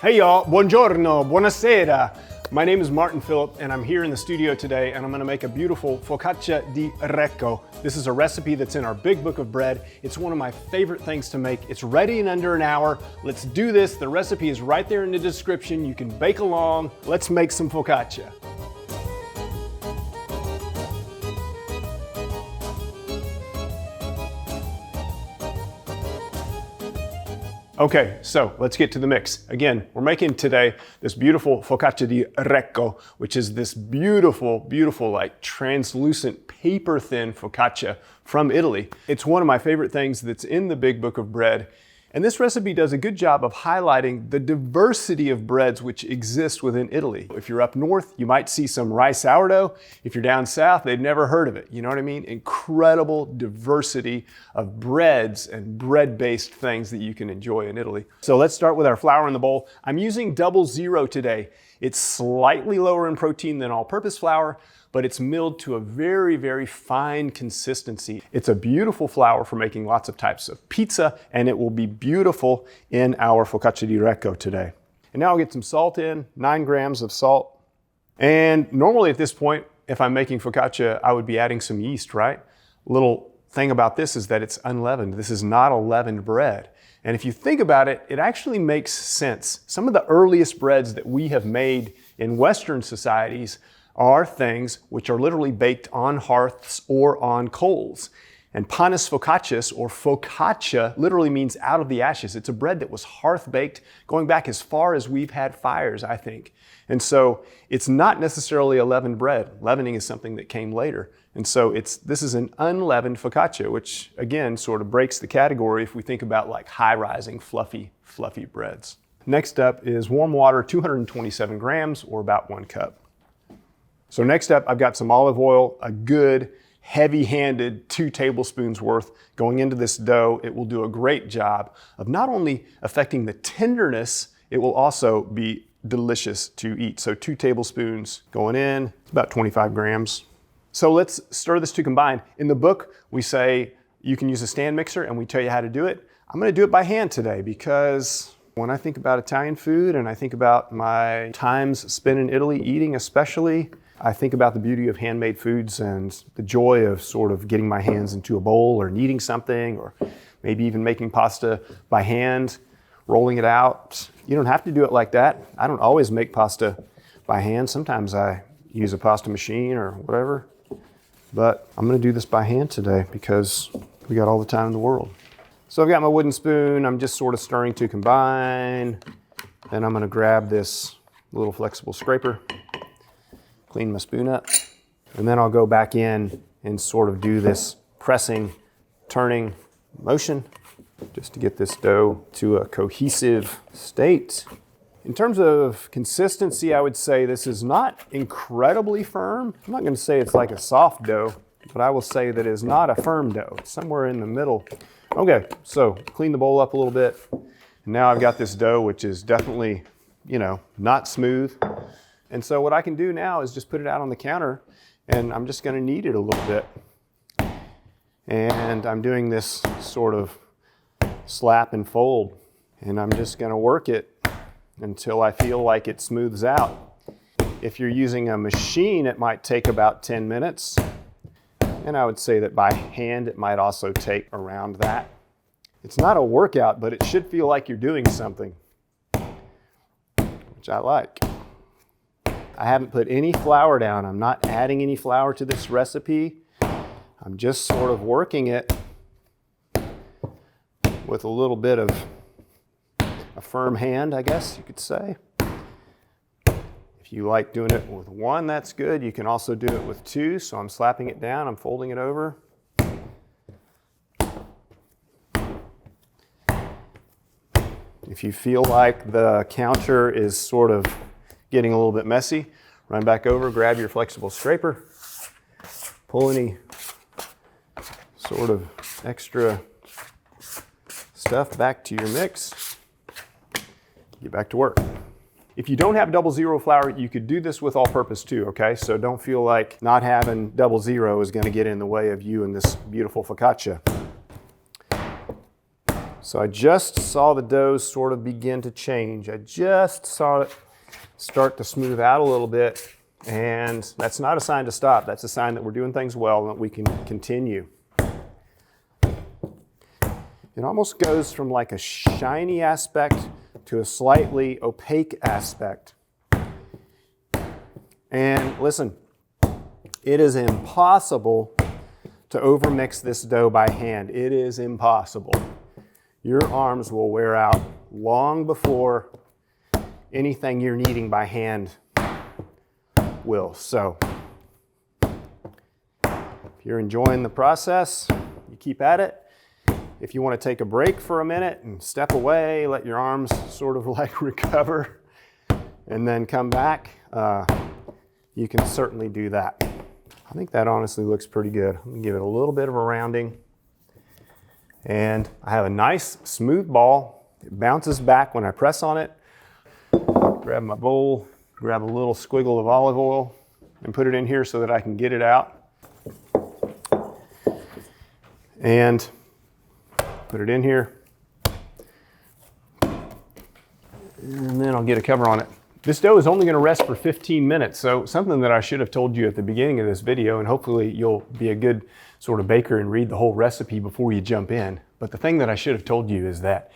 Hey y'all, buongiorno, buonasera. My name is Martin Phillip and I'm here in the studio today and I'm gonna make a beautiful Focaccia Di Recco. This is a recipe that's in our big book of bread. It's one of my favorite things to make. It's ready in under an hour. Let's do this. The recipe is right there in the description. You can bake along. Let's make some focaccia. Okay, so let's get to the mix. Again, we're making today this beautiful Focaccia Di Recco, which is this beautiful, beautiful, like translucent, paper-thin focaccia from Italy. It's one of my favorite things that's in the big book of bread. And this recipe does a good job of highlighting the diversity of breads which exist within Italy. If you're up north, you might see some rye sourdough. If you're down south, they've never heard of it. You know what I mean? Incredible diversity of breads and bread-based things that you can enjoy in Italy. So let's start with our flour in the bowl. I'm using 00 today. It's slightly lower in protein than all-purpose flour, but it's milled to a very, very fine consistency. It's a beautiful flour for making lots of types of pizza, and it will be beautiful in our Focaccia Di Recco today. And now I'll get some salt in, 9 grams of salt. And normally at this point, if I'm making focaccia, I would be adding some yeast, right? Little thing about this is that it's unleavened. This is not a leavened bread. And if you think about it, it actually makes sense. Some of the earliest breads that we have made in Western societies are things which are literally baked on hearths or on coals. And panis focaccius, or focaccia, literally means out of the ashes. It's a bread that was hearth baked going back as far as we've had fires, I think. And so it's not necessarily a leavened bread. Leavening is something that came later. And so this is an unleavened focaccia, which again sort of breaks the category if we think about like high-rising, fluffy breads. Next up is warm water, 227 grams, or about 1 cup. So next up, I've got some olive oil, a good, heavy-handed 2 tablespoons worth going into this dough. It will do a great job of not only affecting the tenderness, it will also be delicious to eat. So 2 tablespoons going in, it's about 25 grams. So let's stir this to combine. In the book, we say you can use a stand mixer and we tell you how to do it. I'm gonna do it by hand today because when I think about Italian food and I think about my times spent in Italy eating especially, I think about the beauty of handmade foods and the joy of sort of getting my hands into a bowl or kneading something or maybe even making pasta by hand, rolling it out. You don't have to do it like that. I don't always make pasta by hand. Sometimes I use a pasta machine or whatever, but I'm gonna do this by hand today because we got all the time in the world. So I've got my wooden spoon. I'm just sort of stirring to combine. Then I'm gonna grab this little flexible scraper, clean my spoon up, and then I'll go back in and sort of do this pressing, turning motion just to get this dough to a cohesive state. In terms of consistency, I would say this is not incredibly firm. I'm not gonna say it's like a soft dough, but I will say that it is not a firm dough. It's somewhere in the middle. Okay, so clean the bowl up a little bit. And now I've got this dough, which is definitely, not smooth. And so what I can do now is just put it out on the counter and I'm just gonna knead it a little bit. And I'm doing this sort of slap and fold. And I'm just gonna work it until I feel like it smooths out. If you're using a machine, it might take about 10 minutes. And I would say that by hand, it might also take around that. It's not a workout, but it should feel like you're doing something, which I like. I haven't put any flour down. I'm not adding any flour to this recipe. I'm just sort of working it with a little bit of a firm hand, I guess you could say. If you like doing it with 1, that's good. You can also do it with 2. So I'm slapping it down, I'm folding it over. If you feel like the counter is sort of getting a little bit messy, run back over, grab your flexible scraper, pull any sort of extra stuff back to your mix, get back to work. If you don't have 00 flour, you could do this with all-purpose too, okay? So don't feel like not having 00 is gonna get in the way of you and this beautiful focaccia. So I just saw the dough sort of begin to change. I just saw it start to smooth out a little bit, and that's not a sign to stop. That's a sign that we're doing things well and that we can continue. It almost goes from like a shiny aspect to a slightly opaque aspect. And listen, it is impossible to overmix this dough by hand. It is impossible. Your arms will wear out long before anything you're kneading by hand will. So if you're enjoying the process, you keep at it. If you want to take a break for a minute and step away, let your arms sort of like recover, and then come back, you can certainly do that. I think that honestly looks pretty good. I'm going to give it a little bit of a rounding. And I have a nice smooth ball. It bounces back when I press on it. Grab my bowl, grab a little squiggle of olive oil, and put it in here so that I can get it out. And put it in here. And then I'll get a cover on it. This dough is only going to rest for 15 minutes, so something that I should have told you at the beginning of this video, and hopefully you'll be a good sort of baker and read the whole recipe before you jump in. But the thing that I should have told you is that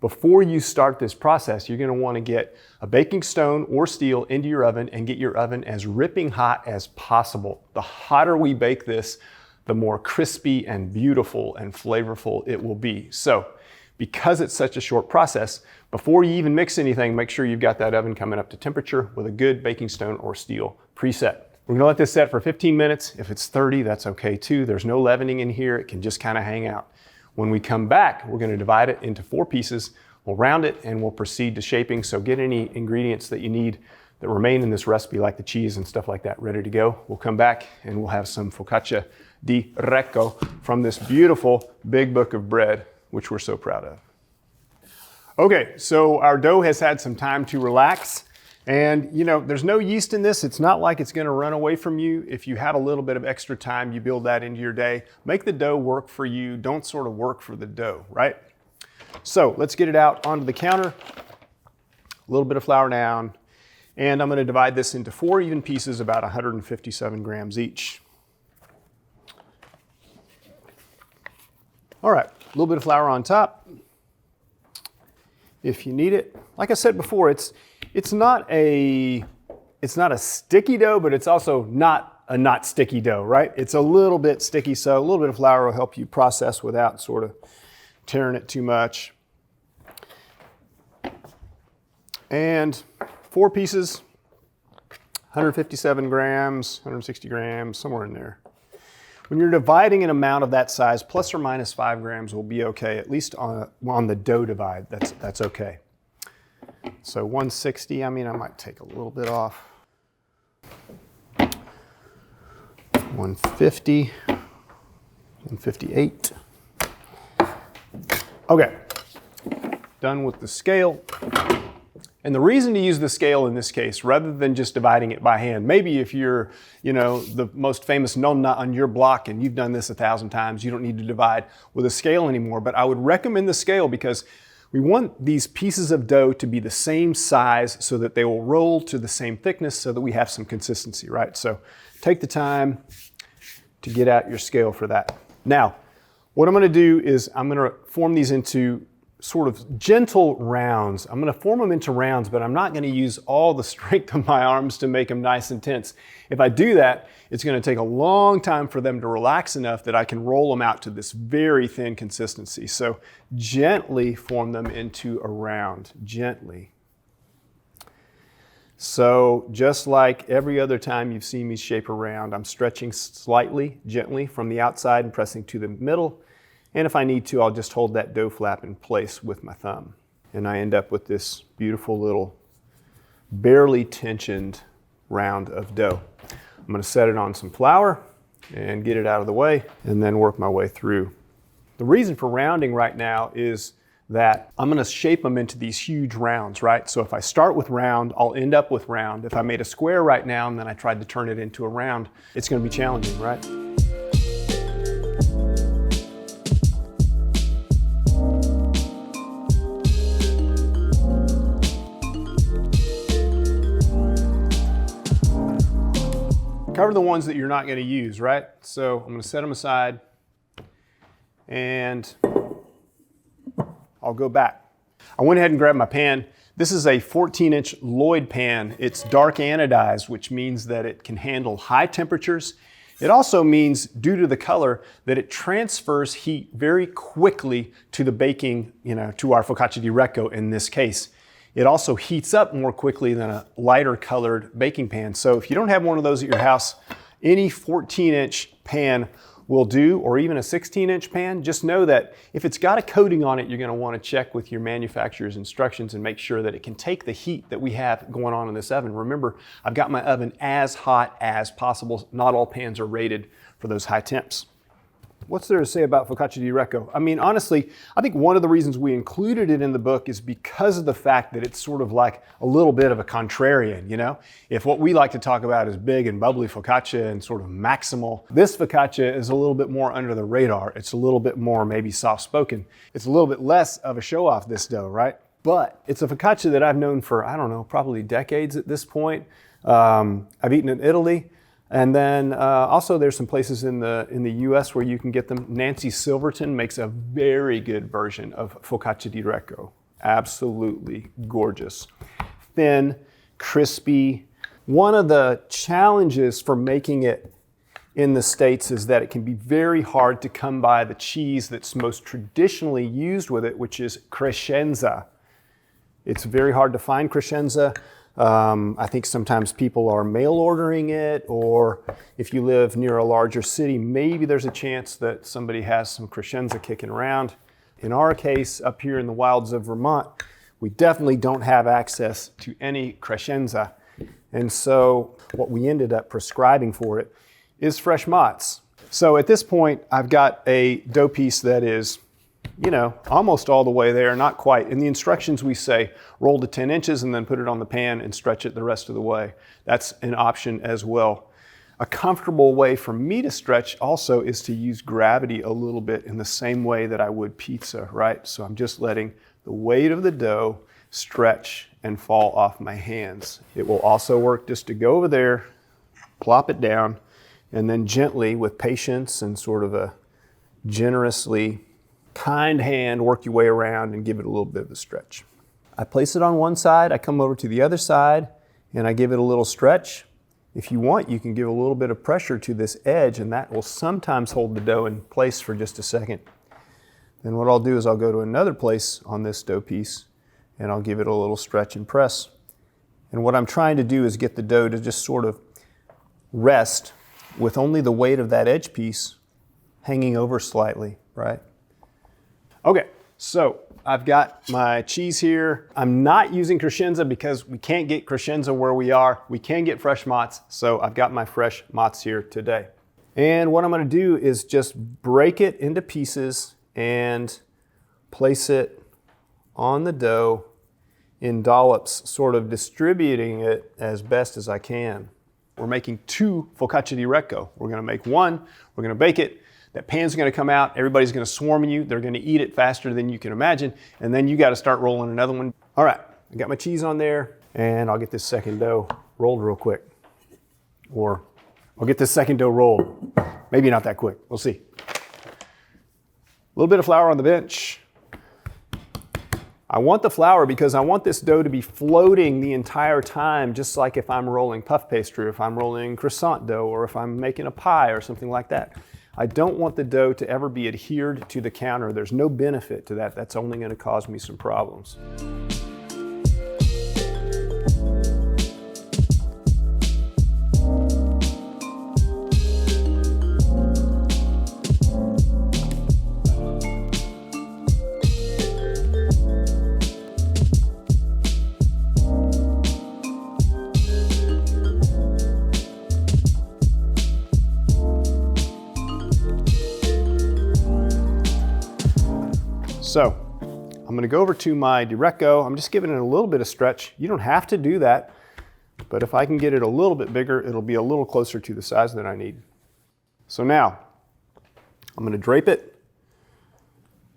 before you start this process, you're going to want to get a baking stone or steel into your oven and get your oven as ripping hot as possible. The hotter we bake this, the more crispy and beautiful and flavorful it will be. So because it's such a short process, before you even mix anything, make sure you've got that oven coming up to temperature with a good baking stone or steel preset. We're gonna let this set for 15 minutes. If it's 30, that's okay too. There's no leavening in here. It can just kind of hang out. When we come back, we're gonna divide it into 4 pieces. We'll round it and we'll proceed to shaping. So get any ingredients that you need that remain in this recipe, like the cheese and stuff like that, ready to go. We'll come back and we'll have some Focaccia Di Recco from this beautiful big book of bread, which we're so proud of. Okay, so our dough has had some time to relax, and you know, there's no yeast in this. It's not like it's gonna run away from you. If you have a little bit of extra time, you build that into your day. Make the dough work for you. Don't sort of work for the dough, right? So let's get it out onto the counter. A little bit of flour down, and I'm gonna divide this into 4 even pieces, about 157 grams each. All right, a little bit of flour on top if you need it. Like I said before, it's not a sticky dough, but it's also not a not sticky dough, right? It's a little bit sticky, so a little bit of flour will help you process without sort of tearing it too much. And 4 pieces, 157 grams, 160 grams, somewhere in there. When you're dividing an amount of that size, plus or minus 5 grams will be okay, at least on the dough divide, that's okay. So 160, I mean, I might take a little bit off. 150, 158. Okay, done with the scale. And the reason to use the scale in this case, rather than just dividing it by hand, maybe if you're, you know, the most famous nonna on your block and you've done this 1,000 times, you don't need to divide with a scale anymore. But I would recommend the scale because we want these pieces of dough to be the same size so that they will roll to the same thickness so that we have some consistency, right? So take the time to get out your scale for that. Now, what I'm gonna do is I'm gonna form these into sort of gentle rounds. I'm gonna form them into rounds, but I'm not gonna use all the strength of my arms to make them nice and tense. If I do that, it's gonna take a long time for them to relax enough that I can roll them out to this very thin consistency. So gently form them into a round, gently. So just like every other time you've seen me shape a round, I'm stretching slightly, gently from the outside and pressing to the middle. And if I need to, I'll just hold that dough flap in place with my thumb. And I end up with this beautiful little, barely tensioned round of dough. I'm gonna set it on some flour and get it out of the way and then work my way through. The reason for rounding right now is that I'm gonna shape them into these huge rounds, right? So if I start with round, I'll end up with round. If I made a square right now and then I tried to turn it into a round, it's gonna be challenging, right? Cover the ones that you're not going to use, right? So I'm going to set them aside and I'll go back. I went ahead and grabbed my pan. This is a 14-inch Lloyd pan. It's dark anodized, which means that it can handle high temperatures. It also means, due to the color, that it transfers heat very quickly to the baking, to our Focaccia Di Recco in this case. It also heats up more quickly than a lighter colored baking pan. So if you don't have one of those at your house, any 14-inch pan will do, or even a 16-inch pan. Just know that if it's got a coating on it, you're going to want to check with your manufacturer's instructions and make sure that it can take the heat that we have going on in this oven. Remember, I've got my oven as hot as possible. Not all pans are rated for those high temps. What's there to say about Focaccia Di Recco? I mean, honestly, I think one of the reasons we included it in the book is because of the fact that it's sort of like a little bit of a contrarian, If what we like to talk about is big and bubbly focaccia and sort of maximal, this focaccia is a little bit more under the radar. It's a little bit more maybe soft-spoken. It's a little bit less of a show-off, this dough, right? But it's a focaccia that I've known for, I don't know, probably decades at this point. I've eaten in Italy. And then also there's some places in the US where you can get them. Nancy Silverton makes a very good version of Focaccia Di Recco. Absolutely gorgeous. Thin, crispy. One of the challenges for making it in the States is that it can be very hard to come by the cheese that's most traditionally used with it, which is Crescenza. It's very hard to find Crescenza. I think sometimes people are mail ordering it, or if you live near a larger city, maybe there's a chance that somebody has some Crescenza kicking around. In our case, up here in the wilds of Vermont, we definitely don't have access to any Crescenza. And so what we ended up prescribing for it is fresh mozz. So at this point, I've got a dough piece that is almost all the way there, not quite. In the instructions we say, roll to 10 inches and then put it on the pan and stretch it the rest of the way. That's an option as well. A comfortable way for me to stretch also is to use gravity a little bit in the same way that I would pizza, right? So I'm just letting the weight of the dough stretch and fall off my hands. It will also work just to go over there, plop it down, and then gently, with patience and sort of a generously kind hand, work your way around and give it a little bit of a stretch. I place it on one side, I come over to the other side, and I give it a little stretch. If you want, you can give a little bit of pressure to this edge, and that will sometimes hold the dough in place for just a second. Then what I'll do is I'll go to another place on this dough piece, and I'll give it a little stretch and press. And what I'm trying to do is get the dough to just sort of rest with only the weight of that edge piece hanging over slightly, right? Okay, so I've got my cheese here. I'm not using Crescenza because we can't get Crescenza where we are. We can get fresh mozz, so I've got my fresh mozz here today. And what I'm gonna do is just break it into pieces and place it on the dough in dollops, sort of distributing it as best as I can. We're making 2 Focaccia Di Recco. We're gonna make one, we're gonna bake it. That pan's gonna come out, everybody's gonna swarm you, they're gonna eat it faster than you can imagine, and then you gotta start rolling another one. All right, I got my cheese on there, and I'll get this second dough rolled real quick. Or I'll get this second dough rolled. Maybe not that quick, we'll see. A little bit of flour on the bench. I want the flour because I want this dough to be floating the entire time, just like if I'm rolling puff pastry, or if I'm rolling croissant dough, or if I'm making a pie or something like that. I don't want the dough to ever be adhered to the counter. There's no benefit to that. That's only going to cause me some problems. So I'm going to go over to my Di Recco. I'm just giving it a little bit of stretch. You don't have to do that, but if I can get it a little bit bigger, it'll be a little closer to the size that I need. So now I'm going to drape it,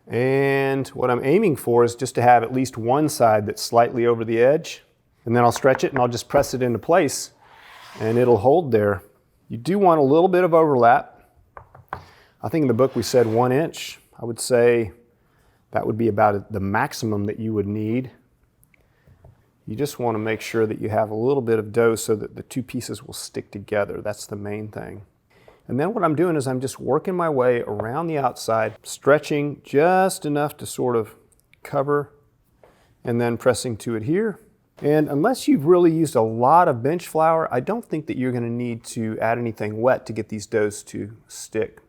and what I'm aiming for is just to have at least one side that's slightly over the edge, and then I'll stretch it and I'll just press it into place, and it'll hold there You do want a little bit of overlap. I think in the book we said 1 inch. I would say that would be about the maximum that you would need. You just want to make sure that you have a little bit of dough so that the two pieces will stick together. That's the main thing. And then what I'm doing is I'm just working my way around the outside, stretching just enough to sort of cover, and then pressing to adhere. And unless you've really used a lot of bench flour, I don't think that you're going to need to add anything wet to get these doughs to stick.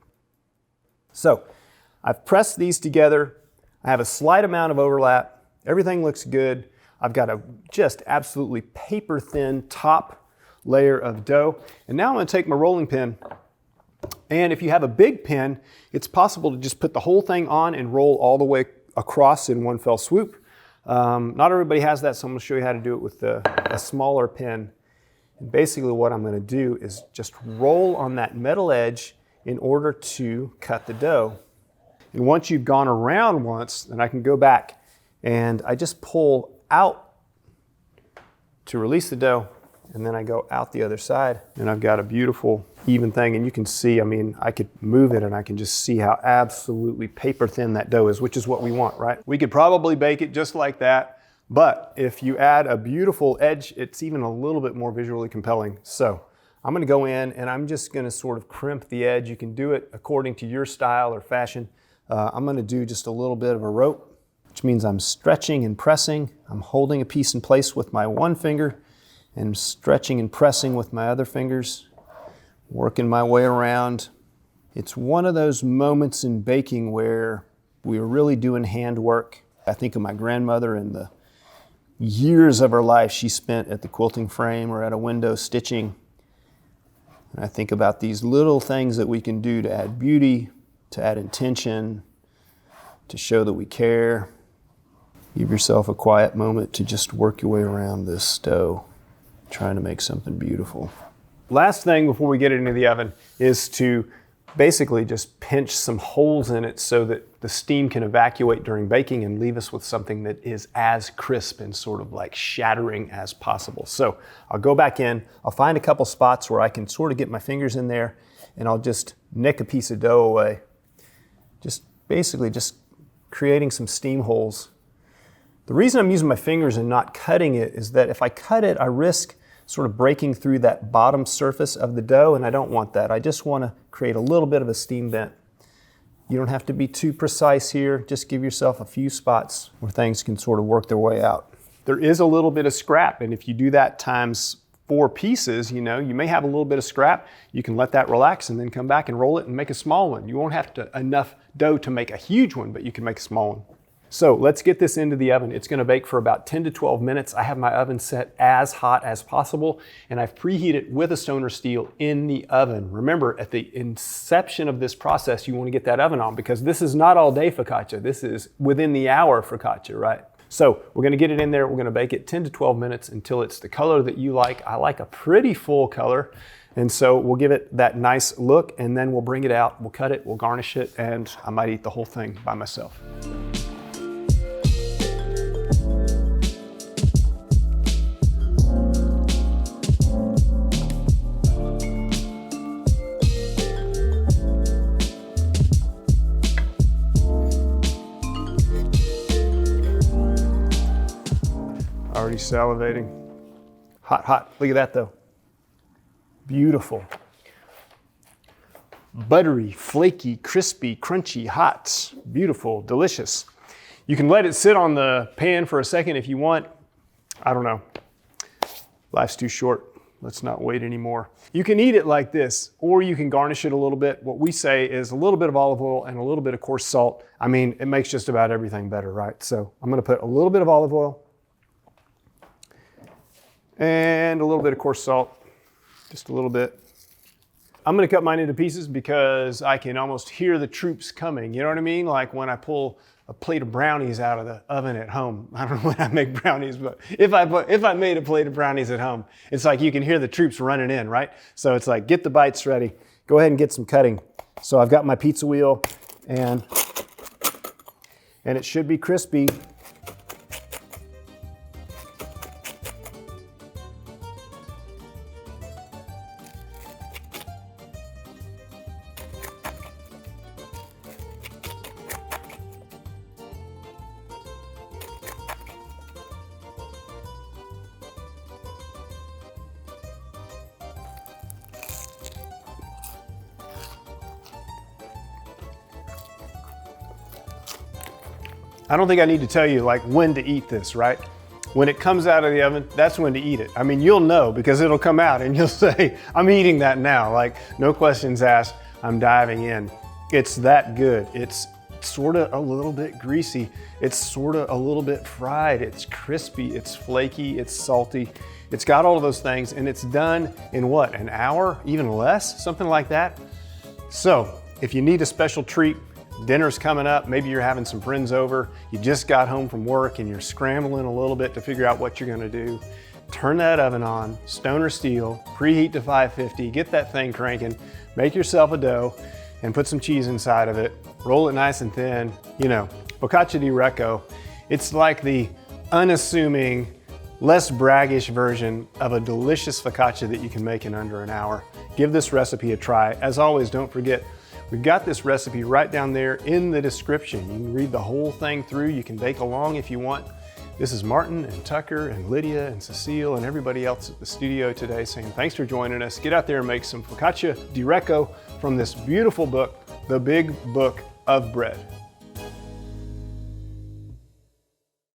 So I've pressed these together. I have a slight amount of overlap. Everything looks good. I've got a just absolutely paper thin top layer of dough. And now I'm going to take my rolling pin. And if you have a big pin, it's possible to just put the whole thing on and roll all the way across in one fell swoop. Not everybody has that, so I'm going to show you how to do it with a smaller pin. And basically what I'm going to do is just roll on that metal edge in order to cut the dough. And once you've gone around once, then I can go back and I just pull out to release the dough, and then I go out the other side, and I've got a beautiful even thing. And you can see, I mean, I could move it and I can just see how absolutely paper thin that dough is, which is what we want, right? We could probably bake it just like that, but if you add a beautiful edge, it's even a little bit more visually compelling. So I'm gonna go in and I'm just gonna sort of crimp the edge. You can do it according to your style or fashion. I'm gonna do just a little bit of a rope, which means I'm stretching and pressing. I'm holding a piece in place with my one finger and I'm stretching and pressing with my other fingers, working my way around. It's one of those moments in baking where we are really doing handwork. I think of my grandmother and the years of her life she spent at the quilting frame or at a window stitching. And I think about these little things that we can do to add beauty, to add intention, to show that we care. Give yourself a quiet moment to just work your way around this dough, trying to make something beautiful. Last thing before we get it into the oven is to basically just pinch some holes in it so that the steam can evacuate during baking and leave us with something that is as crisp and sort of like shattering as possible. So I'll go back in, I'll find a couple spots where I can sort of get my fingers in there, and I'll just nick a piece of dough away. Just basically just creating some steam holes. The reason I'm using my fingers and not cutting it is that if I cut it, I risk sort of breaking through that bottom surface of the dough, and I don't want that. I just want to create a little bit of a steam vent. You don't have to be too precise here. Just give yourself a few spots where things can sort of work their way out. There is a little bit of scrap, and if you do that times 4 pieces, you know, you may have a little bit of scrap. You can let that relax and then come back and roll it and make a small one. You won't have enough dough to make a huge one, but you can make a small one. So let's get this into the oven. It's going to bake for about 10 to 12 minutes. I have my oven set as hot as possible, and I've preheated with a stoner steel in the oven. Remember, at the inception of this process, you want to get that oven on because this is not all day focaccia. This is within the hour focaccia, right? So we're going to get it in there. We're going to bake it 10 to 12 minutes until it's the color that you like. I like a pretty full color. And so we'll give it that nice look, and then we'll bring it out, we'll cut it, we'll garnish it, and I might eat the whole thing by myself. Already salivating. Hot, hot. Look at that though. Beautiful. Buttery, flaky, crispy, crunchy, hot. Beautiful, delicious. You can let it sit on the pan for a second if you want. I don't know. Life's too short. Let's not wait anymore. You can eat it like this, or you can garnish it a little bit. What we say is a little bit of olive oil and a little bit of coarse salt. I mean, it makes just about everything better, right? So I'm gonna put a little bit of olive oil and a little bit of coarse salt, just a little bit. I'm gonna cut mine into pieces because I can almost hear the troops coming. You know what I mean? Like when I pull a plate of brownies out of the oven at home. I don't know when I make brownies, but if I made a plate of brownies at home, it's like you can hear the troops running in, right? So it's like, get the bites ready. Go ahead and get some cutting. So I've got my pizza wheel and it should be crispy. I don't think I need to tell you like when to eat this, right? When it comes out of the oven, that's when to eat it. I mean, you'll know because it'll come out and you'll say, I'm eating that now. Like, no questions asked, I'm diving in. It's that good. It's sort of a little bit greasy. It's sort of a little bit fried. It's crispy, it's flaky, it's salty. It's got all of those things, and it's done in what, an hour, even less, something like that? So if you need a special treat, dinner's coming up, maybe you're having some friends over, you just got home from work and you're scrambling a little bit to figure out what you're gonna do, turn that oven on, stone or steel, preheat to 550, get that thing cranking, make yourself a dough, and put some cheese inside of it, roll it nice and thin. You know, Focaccia Di Recco, it's like the unassuming, less braggish version of a delicious focaccia that you can make in under an hour. Give this recipe a try. As always, don't forget, we've got this recipe right down there in the description. You can read the whole thing through. You can bake along if you want. This is Martin and Tucker and Lydia and Cecile and everybody else at the studio today saying thanks for joining us. Get out there and make some Focaccia Di Recco from this beautiful book, The Big Book of Bread.